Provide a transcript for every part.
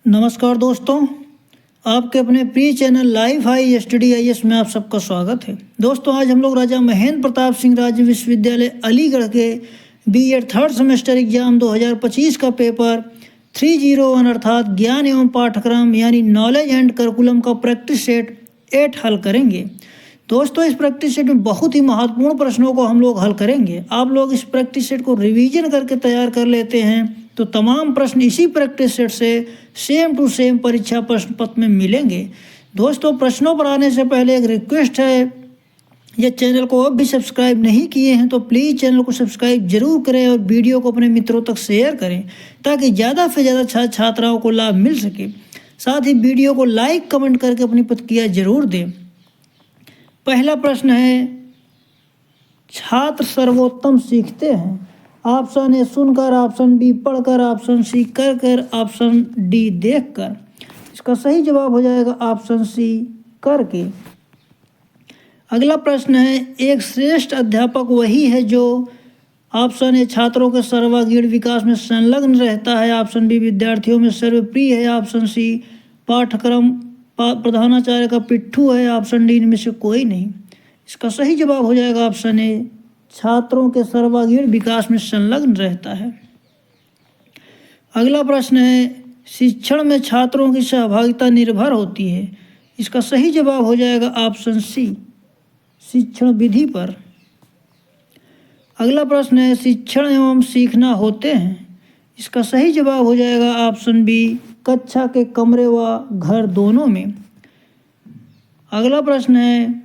नमस्कार दोस्तों, आपके अपने प्रिय channel life high study IAS में आप सबका स्वागत है। दोस्तों, आज हम लोग राजा महेंद्र प्रताप सिंह राज्य विश्वविद्यालय अलीगढ़ के BEd थर्ड सेमेस्टर एग्जाम 2025 का पेपर 301 अर्थात ज्ञान एवं पाठ्यक्रम यानी नॉलेज एंड करिकुलम का प्रैक्टिस सेट 8 हल करेंगे। दोस्तों, इस प्रैक्टिस सेट में बहुत ही महत्वपूर्ण प्रश्नों को हम लोग हल करेंगे। आप लोग इस प्रैक्टिस सेट को रिवीजन करके तैयार कर लेते हैं तो तमाम प्रश्न इसी प्रैक्टिस सेट से सेम टू सेम परीक्षा प्रश्न पत्र में मिलेंगे। दोस्तों, प्रश्नों पर आने से पहले एक रिक्वेस्ट है, ये चैनल को अब भी सब्सक्राइब नहीं किए हैं तो प्लीज़ चैनल को सब्सक्राइब जरूर करें और वीडियो को अपने मित्रों तक शेयर करें ताकि ज़्यादा से ज़्यादा छात्राओं को लाभ मिल सके। साथ ही वीडियो को लाइक कमेंट करके अपनी प्रतिक्रिया जरूर दें। पहला प्रश्न है, छात्र सर्वोत्तम सीखते हैं। ऑप्शन ए सुनकर, ऑप्शन बी पढ़कर, ऑप्शन सी कर कर, ऑप्शन डी देख कर। इसका सही जवाब हो जाएगा ऑप्शन सी करके। अगला प्रश्न है, एक श्रेष्ठ अध्यापक वही है जो ऑप्शन ए छात्रों के सर्वांगीण विकास में संलग्न रहता है, ऑप्शन बी विद्यार्थियों में सर्वप्रिय है, ऑप्शन सी पाठ्यक्रम प्रधानाचार्य का पिट्ठू है, ऑप्शन डी इनमें से कोई नहीं। इसका सही जवाब हो जाएगा ऑप्शन ए छात्रों के सर्वांगीण विकास में संलग्न रहता है। अगला प्रश्न है, शिक्षण में छात्रों की सहभागिता निर्भर होती है। इसका सही जवाब हो जाएगा ऑप्शन सी शिक्षण विधि पर। अगला प्रश्न है, शिक्षण एवं सीखना होते हैं। इसका सही जवाब हो जाएगा ऑप्शन बी कक्षा के कमरे व घर दोनों में। अगला प्रश्न है,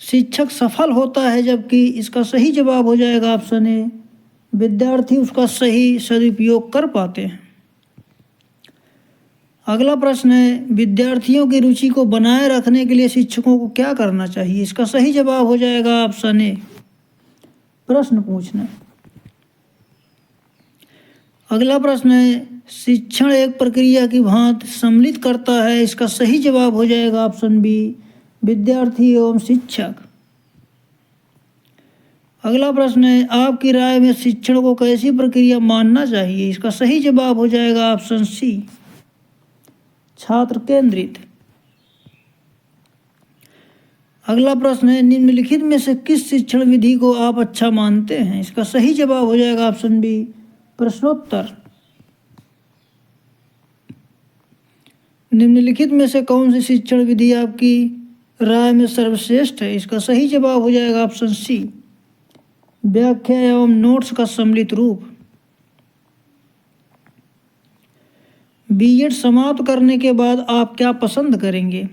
शिक्षक सफल होता है जबकि। इसका सही जवाब हो जाएगा ऑप्शन ए विद्यार्थी उसका सही सदुपयोग कर पाते हैं। अगला प्रश्न है, विद्यार्थियों की रुचि को बनाए रखने के लिए शिक्षकों को क्या करना चाहिए। इसका सही जवाब हो जाएगा ऑप्शन ए प्रश्न पूछना। अगला प्रश्न है, शिक्षण एक प्रक्रिया की भांति सम्मिलित करता है। इसका सही जवाब हो जाएगा ऑप्शन बी विद्यार्थी एवं शिक्षक। अगला प्रश्न है, आपकी राय में शिक्षण को कैसी प्रक्रिया मानना चाहिए। इसका सही जवाब हो जाएगा ऑप्शन सी छात्र केंद्रित। अगला प्रश्न है, निम्नलिखित में से किस शिक्षण विधि को आप अच्छा मानते हैं। इसका सही जवाब हो जाएगा ऑप्शन बी प्रश्नोत्तर। निम्नलिखित में से कौन सी शिक्षण विधि आपकी राय में सर्वश्रेष्ठ है। इसका सही जवाब हो जाएगा ऑप्शन सी व्याख्या एवं नोट्स का सम्मिलित रूप। BEd समाप्त करने के बाद आप क्या पसंद करेंगे।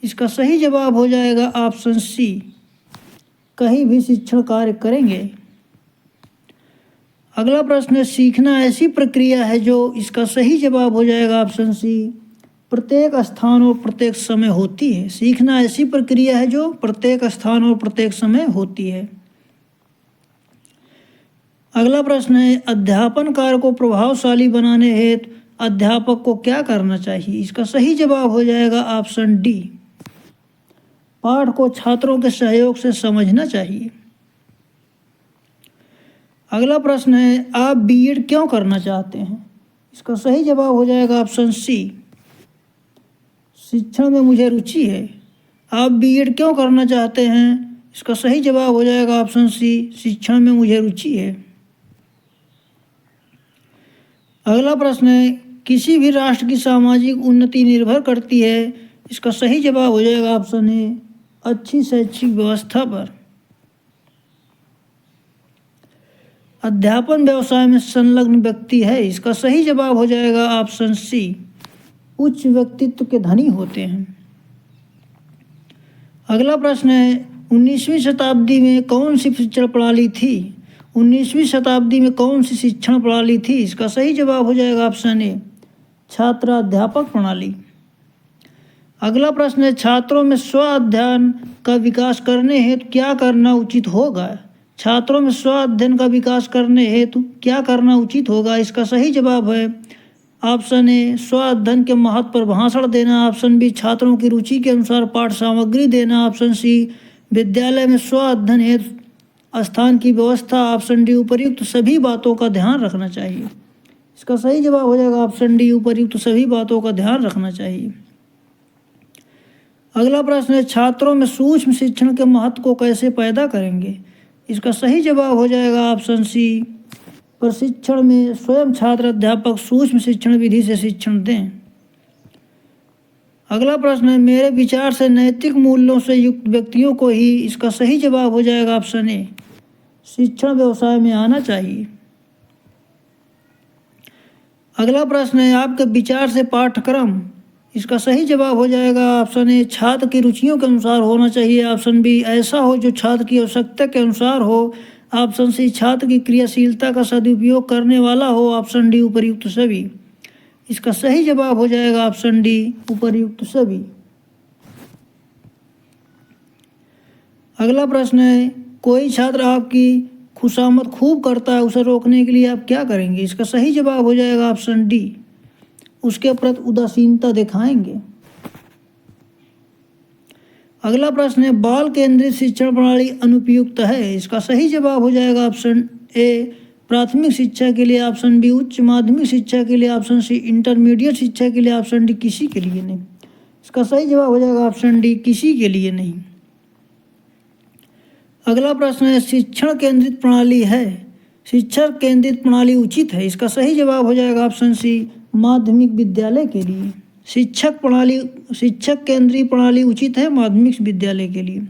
इसका सही जवाब हो जाएगा ऑप्शन सी कहीं भी शिक्षण कार्य करेंगे। अगला प्रश्न है, सीखना ऐसी प्रक्रिया है जो। इसका सही जवाब हो जाएगा ऑप्शन सी प्रत्येक स्थान और प्रत्येक समय होती है। सीखना ऐसी प्रक्रिया है जो प्रत्येक स्थान और प्रत्येक समय होती है। अगला प्रश्न है, अध्यापन कार्य को प्रभावशाली बनाने हेतु अध्यापक को क्या करना चाहिए। इसका सही जवाब हो जाएगा ऑप्शन डी पाठ को छात्रों के सहयोग से समझना चाहिए। अगला प्रश्न है, आप BEd क्यों करना चाहते हैं। इसका सही जवाब हो जाएगा ऑप्शन सी शिक्षण में मुझे रुचि है। आप BEd क्यों करना चाहते हैं। इसका सही जवाब हो जाएगा ऑप्शन सी शिक्षण में मुझे रुचि है। अगला प्रश्न है, किसी भी राष्ट्र की सामाजिक उन्नति निर्भर करती है। इसका सही जवाब हो जाएगा ऑप्शन ए अच्छी शैक्षिक व्यवस्था पर। अध्यापन व्यवसाय में संलग्न व्यक्ति है। इसका सही जवाब हो जाएगा ऑप्शन सी उच्च व्यक्तित्व के धनी होते हैं। अगला प्रश्न है, 19वीं शताब्दी में कौन सी शिक्षण प्रणाली थी। 19वीं शताब्दी में कौन सी शिक्षण प्रणाली थी। इसका सही जवाब हो जाएगा ऑप्शन ए छात्राध्यापक प्रणाली। अगला प्रश्न है, छात्रों में स्व अध्ययन का विकास करने हेतु क्या करना उचित होगा। छात्रों में स्व अध्ययन का विकास करने हेतु क्या करना उचित होगा। इसका सही जवाब है ऑप्शन ए स्व अध्ययन के महत्व पर भाषण देना, ऑप्शन बी छात्रों की रुचि के अनुसार पाठ सामग्री देना, ऑप्शन सी विद्यालय में स्व अध्ययन हेतु स्थान की व्यवस्था, ऑप्शन डी उपर्युक्त सभी बातों का ध्यान रखना चाहिए। इसका सही जवाब हो जाएगा ऑप्शन डी, उपर्युक्त सभी बातों का ध्यान रखना चाहिए। अगला प्रश्न है, छात्रों में सूक्ष्म शिक्षण के महत्व को कैसे पैदा करेंगे? इसका सही जवाब हो जाएगा ऑप्शन सी, प्रशिक्षण में स्वयं छात्र अध्यापक सूक्ष्म शिक्षण विधि से शिक्षण दें। अगला प्रश्न है, मेरे विचार से नैतिक मूल्यों से युक्त व्यक्तियों को ही, इसका सही जवाब हो जाएगा ऑप्शन ए, शिक्षण व्यवसाय में आना चाहिए। अगला प्रश्न है, आपके विचार से पाठ्यक्रम, इसका सही जवाब हो जाएगा ऑप्शन ए, छात्र की रुचियों के अनुसार होना चाहिए। ऑप्शन बी, ऐसा हो जो छात्र की आवश्यकता के अनुसार हो। ऑप्शन सी, छात्र की क्रियाशीलता का सदुपयोग करने वाला हो। ऑप्शन डी, उपर्युक्त सभी। इसका सही जवाब हो जाएगा ऑप्शन डी, उपर्युक्त सभी। अगला प्रश्न है, कोई छात्र आपकी खुशामद खूब करता है, उसे रोकने के लिए आप क्या करेंगे? इसका सही जवाब हो जाएगा ऑप्शन डी, उसके प्रति उदासीनता दिखाएंगे। अगला प्रश्न है, बाल केंद्रित शिक्षण प्रणाली अनुपयुक्त है। इसका सही जवाब हो जाएगा ऑप्शन ए, प्राथमिक शिक्षा के लिए। ऑप्शन बी, उच्च माध्यमिक शिक्षा के लिए। ऑप्शन सी, इंटरमीडिएट शिक्षा के लिए। ऑप्शन डी, किसी के लिए नहीं। इसका सही जवाब हो जाएगा ऑप्शन डी, किसी के लिए नहीं। अगला प्रश्न है, शिक्षण केंद्रित प्रणाली है, शिक्षण केंद्रित प्रणाली उचित है? इसका सही जवाब हो जाएगा ऑप्शन सी, माध्यमिक विद्यालय के लिए। शिक्षक केंद्रीय प्रणाली उचित है माध्यमिक विद्यालय के लिए।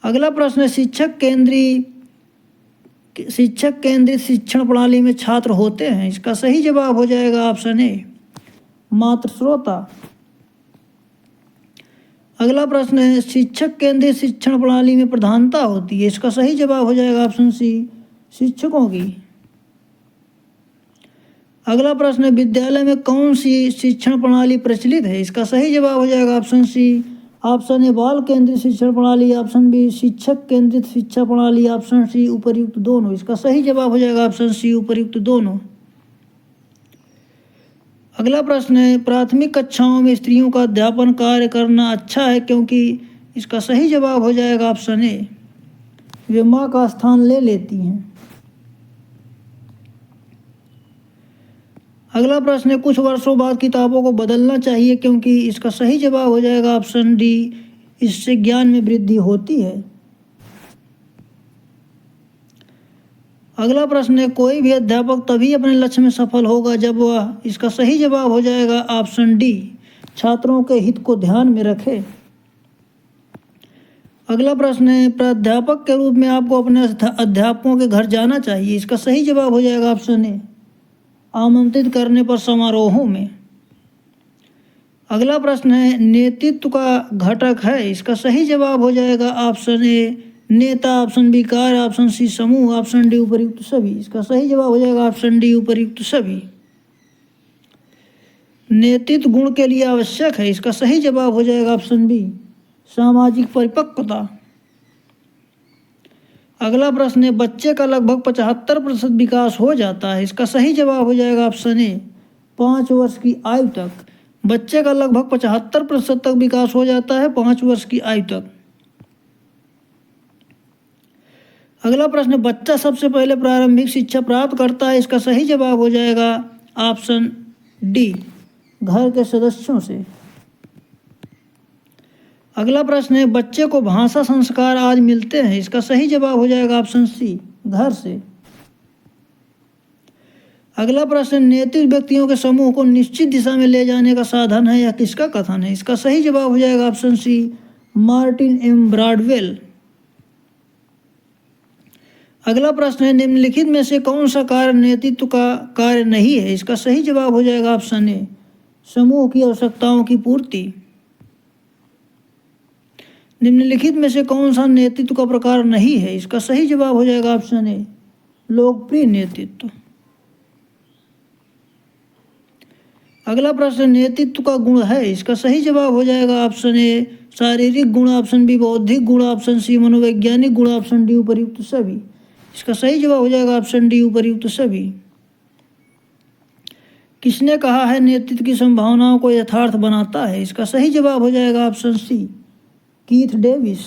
अगला प्रश्न है, शिक्षक केंद्रित शिक्षण प्रणाली में छात्र होते हैं? इसका सही जवाब हो जाएगा ऑप्शन ए, मात्र श्रोता। अगला प्रश्न है, शिक्षक केंद्रित शिक्षण प्रणाली में प्रधानता होती है? इसका सही जवाब हो जाएगा ऑप्शन सी, शिक्षकों की। अगला प्रश्न है, विद्यालय में कौन सी शिक्षण प्रणाली प्रचलित है? इसका सही जवाब हो जाएगा ऑप्शन सी, ऑप्शन ए, बाल केंद्रित शिक्षण प्रणाली। ऑप्शन बी, शिक्षक केंद्रित शिक्षा प्रणाली। ऑप्शन सी, उपर्युक्त दोनों। इसका सही जवाब हो जाएगा ऑप्शन सी, उपर्युक्त दोनों। अगला प्रश्न है, प्राथमिक कक्षाओं में स्त्रियों का अध्यापन कार्य करना अच्छा है क्योंकि? इसका सही जवाब हो जाएगा ऑप्शन ए, वे माँ का स्थान ले लेती हैं। अगला प्रश्न है, कुछ वर्षों बाद किताबों को बदलना चाहिए क्योंकि? इसका सही जवाब हो जाएगा ऑप्शन डी, इससे ज्ञान में वृद्धि होती है। अगला प्रश्न है, कोई भी अध्यापक तभी अपने लक्ष्य में सफल होगा जब वह, इसका सही जवाब हो जाएगा ऑप्शन डी, छात्रों के हित को ध्यान में रखे। अगला प्रश्न है, प्राध्यापक के रूप में आपको अपने अध्यापकों के घर जाना चाहिए? इसका सही जवाब हो जाएगा ऑप्शन ए, आमंत्रित करने पर समारोहों में। अगला प्रश्न है, नेतृत्व का घटक है? इसका सही जवाब हो जाएगा ऑप्शन ए, नेता। ऑप्शन बी, कार्य। ऑप्शन सी, समूह। ऑप्शन डी, उपर्युक्त सभी। इसका सही जवाब हो जाएगा ऑप्शन डी, उपर्युक्त सभी। नेतृत्व गुण के लिए आवश्यक है? इसका सही जवाब हो जाएगा ऑप्शन बी, सामाजिक परिपक्वता। अगला प्रश्न है, बच्चे का लगभग 75% विकास हो जाता है? इसका सही जवाब हो जाएगा ऑप्शन ए, 5 वर्ष की आयु तक। बच्चे का लगभग 75% तक विकास हो जाता है 5 वर्ष की आयु तक। अगला प्रश्न, बच्चा सबसे पहले प्रारंभिक शिक्षा प्राप्त करता है? इसका सही जवाब हो जाएगा ऑप्शन डी, घर के सदस्यों से। अगला प्रश्न है, बच्चे को भाषा संस्कार आज मिलते हैं? इसका सही जवाब हो जाएगा ऑप्शन सी, घर से। अगला प्रश्न, नेतृत्व व्यक्तियों के समूह को निश्चित दिशा में ले जाने का साधन है या किसका कथन है? इसका सही जवाब हो जाएगा option C, Martin M Broadwell. अगला प्रश्न है, निम्नलिखित में से कौन सा कार्य नेतृत्व का कार्य नहीं है? इसका सही जवाब हो जाएगा ऑप्शन ए, समूह की आवश्यकताओं की पूर्ति। निम्नलिखित में से कौन सा नेतृत्व का प्रकार नहीं है? इसका सही जवाब हो जाएगा ऑप्शन ए, लोकप्रिय नेतृत्व। अगला प्रश्न, नेतृत्व का गुण है? इसका सही जवाब हो जाएगा ऑप्शन ए, शारीरिक गुण। ऑप्शन बी, बौद्धिक गुण। ऑप्शन सी, मनोवैज्ञानिक गुण। ऑप्शन डी, उपर्युक्त सभी। इसका सही जवाब हो जाएगा ऑप्शन डी, उपर्युक्त सभी। किसने कहा है नेतृत्व की संभावनाओं को यथार्थ बनाता है? इसका सही जवाब हो जाएगा ऑप्शन सी, कीथ डेविस।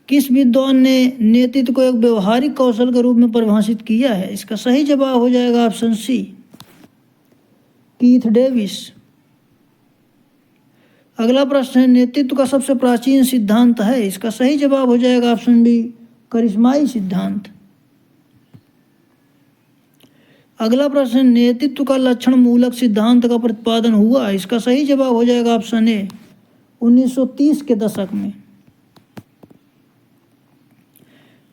किस विद्वान ने नेतृत्व को एक व्यवहारिक कौशल के रूप में परिभाषित किया है? इसका सही जवाब हो जाएगा ऑप्शन सी, कीथ डेविस। अगला प्रश्न है, नेतृत्व का सबसे प्राचीन सिद्धांत है? इसका सही जवाब हो जाएगा ऑप्शन बी, करिश्माई सिद्धांत। अगला प्रश्न, नेतृत्व का लक्षण मूलक सिद्धांत का प्रतिपादन हुआ? इसका सही जवाब हो जाएगा ऑप्शन ए, 1930 के दशक में।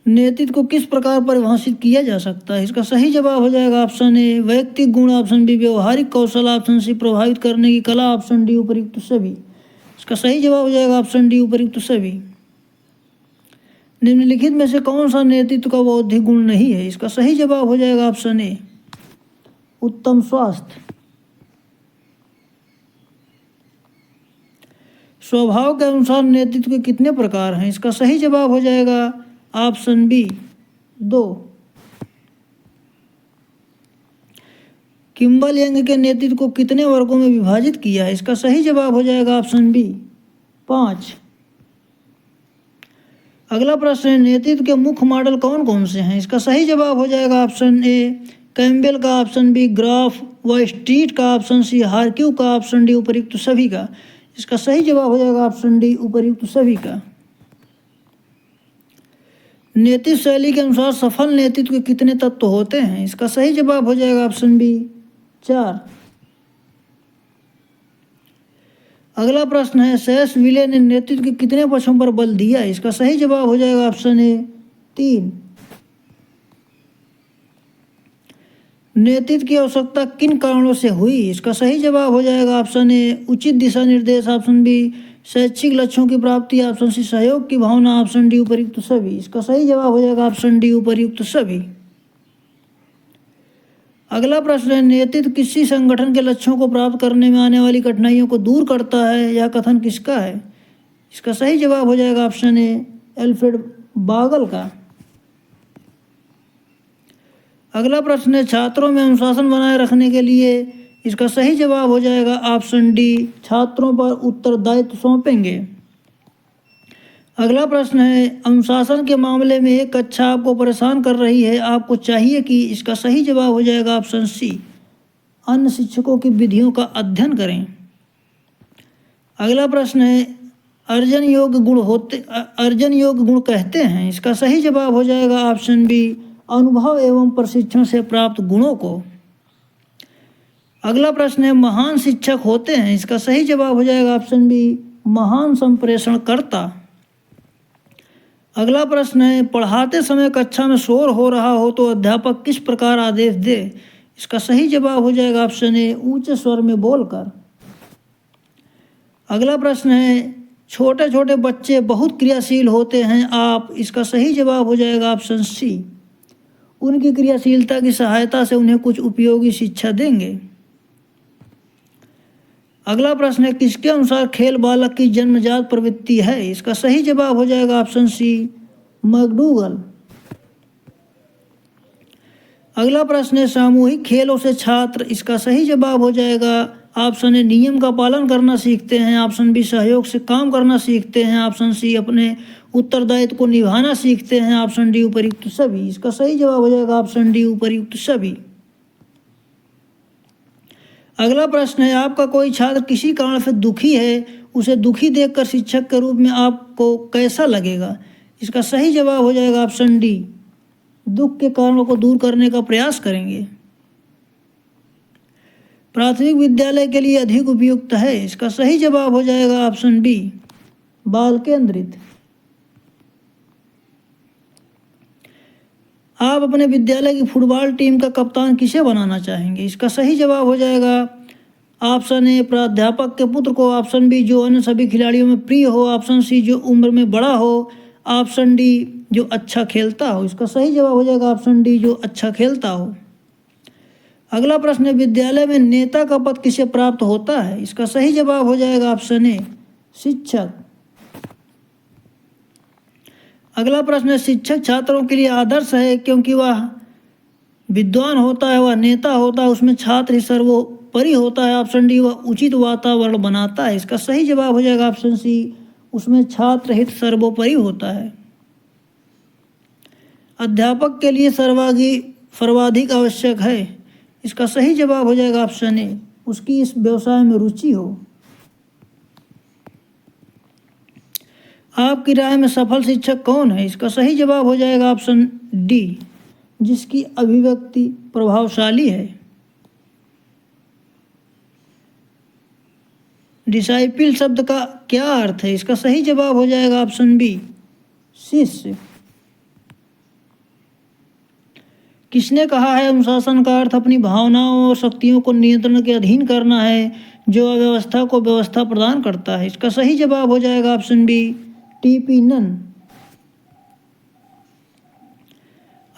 नेतृत्व को किस प्रकार परिभाषित किया जा सकता है? इसका सही जवाब हो जाएगा ऑप्शन ए, वैयक्तिक गुण, ऑप्शन बी व्यवहारिक कौशल, ऑप्शन सी प्रभावित करने की कला, ऑप्शन डी उपयुक्त सभी। इसका सही जवाब हो जाएगा ऑप्शन डी, उपयुक्त सभी। निम्नलिखित में से कौन सा नेतृत्व का बौद्धिक गुण नहीं है? इसका सही जवाब हो जाएगा ऑप्शन ए, उत्तम स्वास्थ्य। स्वभाव के अनुसार नेतृत्व के कितने प्रकार हैं? इसका सही जवाब हो जाएगा ऑप्शन बी, 2। किम्बल यंग के नेतृत्व को कितने वर्गों में विभाजित किया है? इसका सही जवाब हो जाएगा ऑप्शन बी, 5। अगला प्रश्न है, नेतृत्व के मुख्य मॉडल कौन कौन से हैं? इसका सही जवाब हो जाएगा ऑप्शन ए, कैम्बेल का, ऑप्शन बी ग्राफ व स्ट्रीट का, ऑप्शन सी हार्क्यू का, ऑप्शन डी उपयुक्त सभी का। इसका सही जवाब हो जाएगा ऑप्शन डी, उपयुक्त सभी का। नेतृत्व शैली के अनुसार सफल नेतृत्व के कितने तत्व होते हैं? इसका सही जवाब हो जाएगा ऑप्शन बी, 4। अगला प्रश्न है, सेस विले ने नेतृत्व के कितने पक्षों पर बल दिया? इसका सही जवाब हो जाएगा ऑप्शन ए, 3। नेतृत्व की आवश्यकता किन कारणों से हुई? इसका सही जवाब हो जाएगा ऑप्शन ए, उचित दिशा निर्देश, ऑप्शन बी शैक्षिक लक्ष्यों की प्राप्ति, ऑप्शन सी सहयोग की भावना, ऑप्शन डी उपयुक्त सभी। इसका सही जवाब हो जाएगा ऑप्शन डी, उपयुक्त सभी। अगला प्रश्न है, नेतृत्व किसी संगठन के लक्ष्यों को प्राप्त करने में आने वाली कठिनाइयों को दूर करता है? यह कथन किसका है? इसका सही जवाब हो जाएगा ऑप्शन ए, एल्फ्रेड बागल का। अगला प्रश्न है, छात्रों में अनुशासन बनाए रखने के लिए? इसका सही जवाब हो जाएगा ऑप्शन डी, छात्रों पर उत्तरदायित्व सौंपेंगे। अगला प्रश्न है, अनुशासन के मामले में एक कक्षा आपको परेशान कर रही है, आपको चाहिए कि? इसका सही जवाब हो जाएगा ऑप्शन सी, अन्य शिक्षकों की विधियों का अध्ययन करें। अगला प्रश्न है, अर्जन योग्य गुण कहते हैं? इसका सही जवाब हो जाएगा ऑप्शन बी, अनुभव एवं प्रशिक्षण से प्राप्त गुणों को। अगला प्रश्न है, महान शिक्षक होते हैं? इसका सही जवाब हो जाएगा ऑप्शन बी, महान संप्रेषणकर्ता। अगला प्रश्न है, पढ़ाते समय कक्षा में शोर हो रहा हो तो अध्यापक किस प्रकार आदेश दे? इसका सही जवाब हो जाएगा ऑप्शन ए, ऊंचे स्वर में बोलकर। अगला प्रश्न है, छोटे छोटे बच्चे बहुत क्रियाशील होते हैं आप? इसका सही जवाब हो जाएगा ऑप्शन सी, उनकी क्रियाशीलता की सहायता से उन्हें कुछ उपयोगी शिक्षा देंगे। अगला प्रश्न है, किसके अनुसार खेल बालक की जन्मजात प्रवृत्ति है? इसका सही जवाब हो जाएगा ऑप्शन सी, मैकडूगल। अगला प्रश्न है, सामूहिक खेलों से छात्र? इसका सही जवाब हो जाएगा ऑप्शन ए, नियम का पालन करना सीखते हैं, ऑप्शन बी सहयोग से काम करना सीखते हैं, ऑप्शन सी अपने उत्तरदायित्व को निभाना सीखते हैं, ऑप्शन डी उपयुक्त सभी। इसका सही जवाब हो जाएगा ऑप्शन डी, उपयुक्त सभी। अगला प्रश्न है, आपका कोई छात्र किसी कारण से दुखी है, उसे दुखी देखकर शिक्षक के रूप में आपको कैसा लगेगा? इसका सही जवाब हो जाएगा ऑप्शन डी, दुख के कारणों को दूर करने का प्रयास करेंगे। प्राथमिक विद्यालय के लिए अधिक उपयुक्त है? इसका सही जवाब हो जाएगा ऑप्शन बी, बाल केंद्रित। आप अपने विद्यालय की फुटबॉल टीम का कप्तान किसे बनाना चाहेंगे? इसका सही जवाब हो जाएगा ऑप्शन ए, प्राध्यापक के पुत्र को, ऑप्शन बी जो अन्य सभी खिलाड़ियों में प्रिय हो, ऑप्शन सी जो उम्र में बड़ा हो, ऑप्शन डी जो अच्छा खेलता हो। इसका सही जवाब हो जाएगा ऑप्शन डी, जो अच्छा खेलता हो। अगला प्रश्न है, विद्यालय में नेता का पद किसे प्राप्त होता है? इसका सही जवाब हो जाएगा ऑप्शन ए, शिक्षक। अगला प्रश्न है, शिक्षक छात्रों के लिए आदर्श है क्योंकि वह विद्वान होता है, वह नेता होता है, उसमें छात्र ही सर्वोपरि होता है, ऑप्शन डी वह उचित वातावरण बनाता है। इसका सही जवाब हो जाएगा ऑप्शन सी, उसमें छात्र हित सर्वोपरि होता है। अध्यापक के लिए सर्वाधिक आवश्यक है? इसका सही जवाब हो जाएगा ऑप्शन ए, उसकी इस व्यवसाय में रुचि हो। आपकी राय में सफल शिक्षक कौन है? इसका सही जवाब हो जाएगा ऑप्शन डी, जिसकी अभिव्यक्ति प्रभावशाली है। डिसाइपल शब्द का क्या अर्थ है? इसका सही जवाब हो जाएगा ऑप्शन बी, शिष्य। किसने कहा है अनुशासन का अर्थ अपनी भावनाओं और शक्तियों को नियंत्रण के अधीन करना है, जो अव्यवस्था को व्यवस्था प्रदान करता है? इसका सही जवाब हो जाएगा ऑप्शन बी, टीपी नन।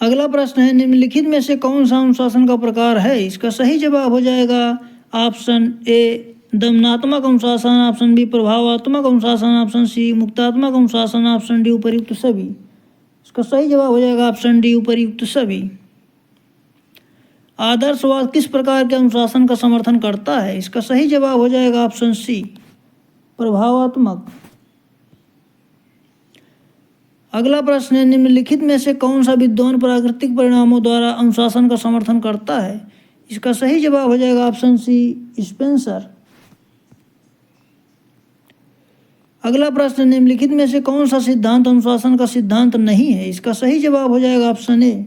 अगला प्रश्न है, निम्नलिखित में से कौन सा अनुशासन का प्रकार है? इसका सही जवाब हो जाएगा ऑप्शन ए, दमनात्मक अनुशासन, ऑप्शन बी प्रभावात्मक अनुशासन, ऑप्शन सी मुक्तात्मक अनुशासन, ऑप्शन डी उपर्युक्त सभी। इसका सही जवाब हो जाएगा ऑप्शन डी, उपर्युक्त सभी। आदर्शवाद किस प्रकार के अनुशासन का समर्थन करता है? इसका सही जवाब हो जाएगा ऑप्शन सी, प्रभावात्मक। अगला प्रश्न है, निम्नलिखित में से कौन सा विद्वान प्राकृतिक परिणामों द्वारा अनुशासन का समर्थन करता है? इसका सही जवाब हो जाएगा ऑप्शन सी, स्पेंसर। अगला प्रश्न, निम्नलिखित में से कौन सा सिद्धांत अनुशासन का सिद्धांत नहीं है? इसका सही जवाब हो जाएगा ऑप्शन ए,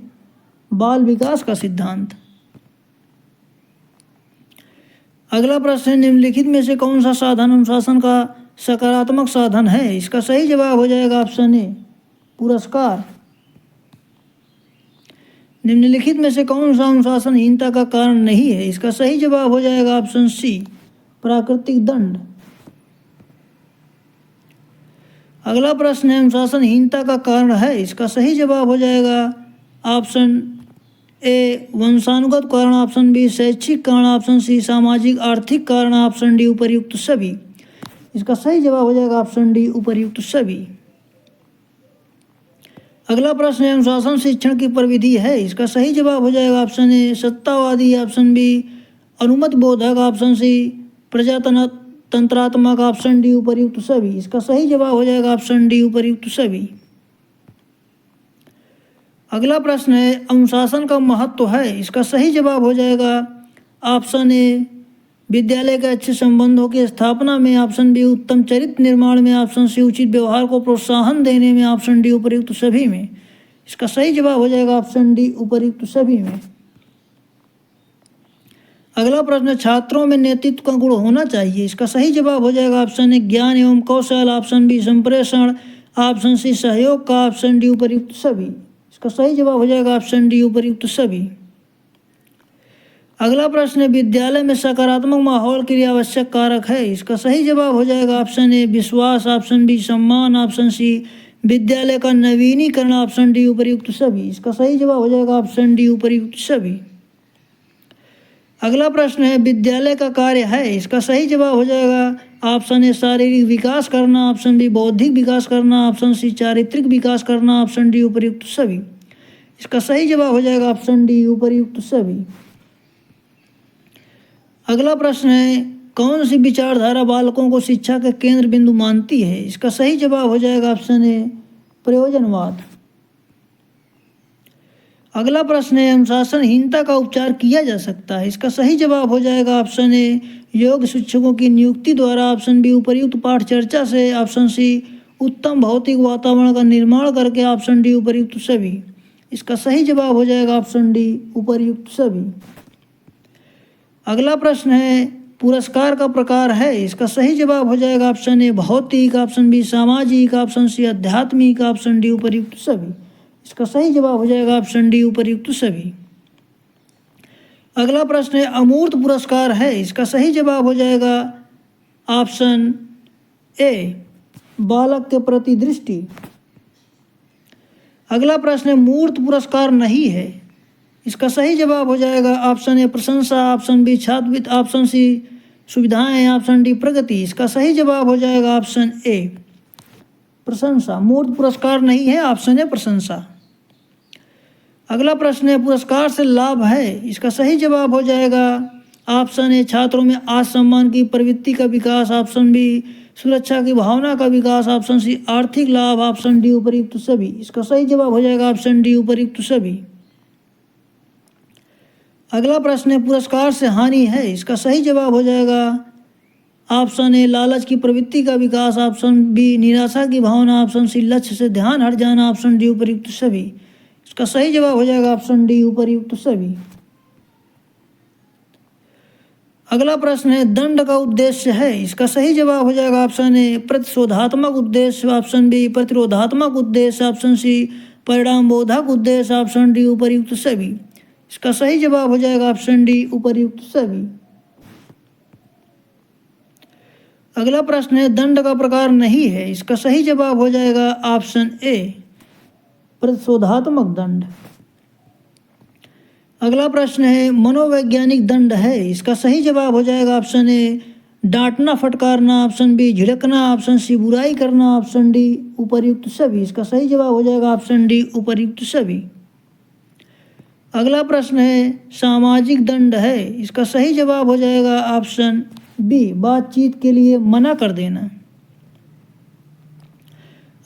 बाल विकास का सिद्धांत। अगला प्रश्न, निम्नलिखित में से कौन सा साधन अनुशासन का सकारात्मक साधन है? इसका सही जवाब हो जाएगा ऑप्शन ए, पुरस्कार। निम्नलिखित में से कौन सा अनुशासनहीनता का कारण नहीं है? इसका सही जवाब हो जाएगा ऑप्शन सी, प्राकृतिक दंड। अगला प्रश्न है, अनुशासनहीनता का कारण है? इसका सही जवाब हो जाएगा ऑप्शन ए, वंशानुगत कारण, ऑप्शन बी शैक्षिक कारण, ऑप्शन सी सामाजिक आर्थिक कारण, ऑप्शन डी उपर्युक्त सभी। इसका सही जवाब हो जाएगा ऑप्शन डी, उपर्युक्त सभी। अगला प्रश्न है, अनुशासन शिक्षण की प्रविधि है? इसका सही जवाब हो जाएगा ऑप्शन ए, सत्तावादी, ऑप्शन बी अनुमत बोधक, ऑप्शन सी प्रजातंत्रात्मक, ऑप्शन डी उपर्युक्त सभी। इसका सही जवाब हो जाएगा ऑप्शन डी, उपर्युक्त सभी। अगला प्रश्न है, अनुशासन का महत्व है? इसका सही जवाब हो जाएगा ऑप्शन ए, विद्यालय के अच्छे संबंधों की स्थापना में, ऑप्शन बी उत्तम चरित्र निर्माण में, ऑप्शन सी उचित व्यवहार को प्रोत्साहन देने में, ऑप्शन डी उपर्युक्त सभी में। इसका सही जवाब हो जाएगा ऑप्शन डी, उपर्युक्त सभी में। अगला प्रश्न, छात्रों में नेतृत्व का गुण होना चाहिए? इसका सही जवाब हो जाएगा ऑप्शन ए, ज्ञान एवं कौशल, ऑप्शन बी संप्रेषण, ऑप्शन सी सहयोग का, ऑप्शन डी उपर्युक्त सभी। इसका सही जवाब हो जाएगा ऑप्शन डी, उपर्युक्त सभी। अगला प्रश्न है, विद्यालय में सकारात्मक माहौल के लिए आवश्यक कारक है? इसका सही जवाब हो जाएगा ऑप्शन ए, विश्वास, ऑप्शन बी सम्मान, ऑप्शन सी विद्यालय का नवीनीकरण, ऑप्शन डी उपर्युक्त सभी। इसका सही जवाब हो जाएगा ऑप्शन डी, उपर्युक्त सभी। अगला प्रश्न है, विद्यालय का कार्य है? इसका सही जवाब हो जाएगा ऑप्शन ए, शारीरिक विकास करना, ऑप्शन बी बौद्धिक विकास करना, ऑप्शन सी चारित्रिक विकास करना, ऑप्शन डी उपर्युक्त सभी। इसका सही जवाब हो जाएगा ऑप्शन डी, उपर्युक्त सभी। अगला प्रश्न है, कौन सी विचारधारा बालकों को शिक्षा के केंद्र बिंदु मानती है? इसका सही जवाब हो जाएगा ऑप्शन ए, प्रयोजनवाद। अगला प्रश्न है, अनुशासनहीनता का उपचार किया जा सकता है? इसका सही जवाब हो जाएगा ऑप्शन ए, योग्य शिक्षकों की नियुक्ति द्वारा, ऑप्शन बी उपर्युक्त पाठ चर्चा से, ऑप्शन सी उत्तम भौतिक वातावरण का निर्माण करके, ऑप्शन डी उपर्युक्त सभी। इसका सही जवाब हो जाएगा ऑप्शन डी, उपर्युक्त सभी। अगला प्रश्न है, पुरस्कार का प्रकार है? इसका सही जवाब हो जाएगा ऑप्शन ए, भौतिक, ऑप्शन बी सामाजिक, ऑप्शन सी आध्यात्मिक, ऑप्शन डी उपर्युक्त सभी। इसका सही जवाब हो जाएगा ऑप्शन डी, उपर्युक्त सभी। अगला प्रश्न है, अमूर्त पुरस्कार है? इसका सही जवाब हो जाएगा ऑप्शन ए, बालक के प्रति दृष्टि। अगला प्रश्न है, मूर्त पुरस्कार नहीं है? इसका सही जवाब हो जाएगा ऑप्शन ए, प्रशंसा, ऑप्शन बी छात्रवृत्ति, ऑप्शन सी सुविधाएं, ऑप्शन डी प्रगति। इसका सही जवाब हो जाएगा ऑप्शन ए, प्रशंसा। मूर्त पुरस्कार नहीं है, ऑप्शन ए प्रशंसा। अगला प्रश्न है, पुरस्कार से लाभ है? इसका सही जवाब हो जाएगा ऑप्शन ए, छात्रों में आत्मसम्मान की प्रवृत्ति का विकास, ऑप्शन बी सुरक्षा की भावना का विकास, ऑप्शन सी आर्थिक लाभ, ऑप्शन डी उपर्युक्त सभी। इसका सही जवाब हो जाएगा ऑप्शन डी उपर्युक्त सभी। अगला प्रश्न है पुरस्कार से हानि है, इसका सही जवाब हो जाएगा ऑप्शन ए लालच की प्रवृत्ति का विकास, ऑप्शन बी निराशा की भावना, ऑप्शन सी लक्ष्य से ध्यान हट जाना, ऑप्शन डी उपर्युक्त सभी। इसका सही जवाब हो जाएगा ऑप्शन डी उपर्युक्त सभी। अगला प्रश्न है दंड का उद्देश्य है, इसका सही जवाब हो जाएगा ऑप्शन ए प्रतिशोधात्मक उद्देश्य, ऑप्शन बी प्रतिरोधात्मक उद्देश्य, ऑप्शन सी परिणाम बोधक उद्देश्य, ऑप्शन डी उपर्युक्त सभी। इसका सही जवाब हो जाएगा ऑप्शन डी उपर्युक्त सभी। अगला प्रश्न है दंड का प्रकार नहीं है, इसका सही जवाब हो जाएगा ऑप्शन ए प्रतिशोधात्मक दंड। अगला प्रश्न है मनोवैज्ञानिक दंड है, इसका सही जवाब हो जाएगा ऑप्शन ए डांटना फटकारना, ऑप्शन बी झिड़कना, ऑप्शन सी बुराई करना, ऑप्शन डी उपर्युक्त सभी। इसका सही जवाब हो जाएगा ऑप्शन डी उपर्युक्त सभी। अगला प्रश्न है सामाजिक दंड है, इसका सही जवाब हो जाएगा ऑप्शन बी बातचीत के लिए मना कर देना।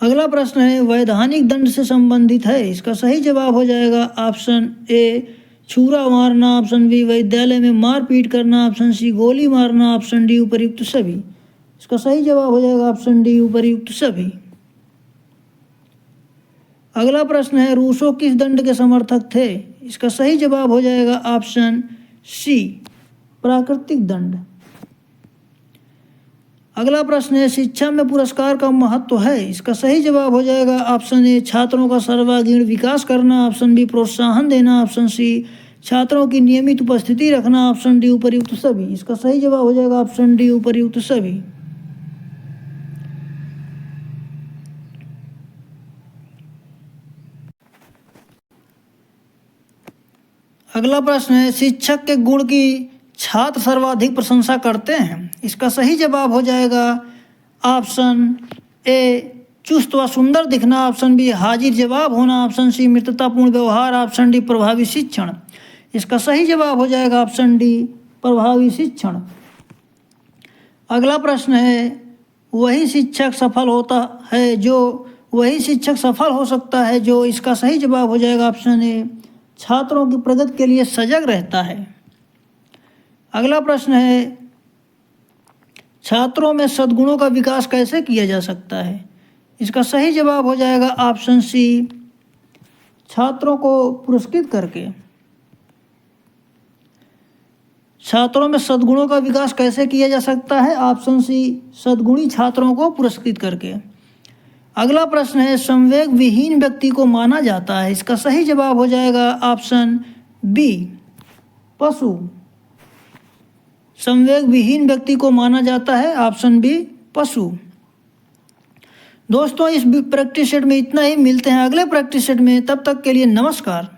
अगला प्रश्न है वैधानिक दंड से संबंधित है, इसका सही जवाब हो जाएगा ऑप्शन ए छुरा मारना, ऑप्शन बी विद्यालय में मारपीट करना, ऑप्शन सी गोली मारना, ऑप्शन डी उपर्युक्त सभी। इसका सही जवाब हो जाएगा ऑप्शन डी उपर्युक्त सभी। अगला प्रश्न है रूसो किस दंड के समर्थक थे, इसका सही जवाब हो जाएगा ऑप्शन सी प्राकृतिक दंड। अगला प्रश्न है शिक्षा में पुरस्कार का महत्व है, इसका सही जवाब हो जाएगा ऑप्शन ए छात्रों का सर्वांगीण विकास करना, ऑप्शन बी प्रोत्साहन देना, ऑप्शन सी छात्रों की नियमित उपस्थिति रखना, ऑप्शन डी उपर्युक्त सभी। इसका सही जवाब हो जाएगा ऑप्शन डी उपर्युक्त सभी। अगला प्रश्न है शिक्षक के गुण की छात्र सर्वाधिक प्रशंसा करते हैं, इसका सही जवाब हो जाएगा ऑप्शन ए चुस्त व सुंदर दिखना, ऑप्शन बी हाजिर जवाब होना, ऑप्शन सी मित्रतापूर्ण व्यवहार, ऑप्शन डी प्रभावी शिक्षण। इसका सही जवाब हो जाएगा ऑप्शन डी प्रभावी शिक्षण। अगला प्रश्न है वही शिक्षक सफल हो सकता है जो, इसका सही जवाब हो जाएगा ऑप्शन ए छात्रों की प्रगति के लिए सजग रहता है। अगला प्रश्न है छात्रों में सद्गुणों का विकास कैसे किया जा सकता है, इसका सही जवाब हो जाएगा ऑप्शन सी छात्रों को पुरस्कृत करके। छात्रों में सद्गुणों का विकास कैसे किया जा सकता है, ऑप्शन सी सद्गुणी छात्रों को पुरस्कृत करके। अगला प्रश्न है संवेग विहीन व्यक्ति को माना जाता है, इसका सही जवाब हो जाएगा ऑप्शन बी पशु। संवेग विहीन व्यक्ति को माना जाता है ऑप्शन बी पशु। दोस्तों इस प्रैक्टिस सेट में इतना ही, मिलते हैं अगले प्रैक्टिस सेट में, तब तक के लिए नमस्कार।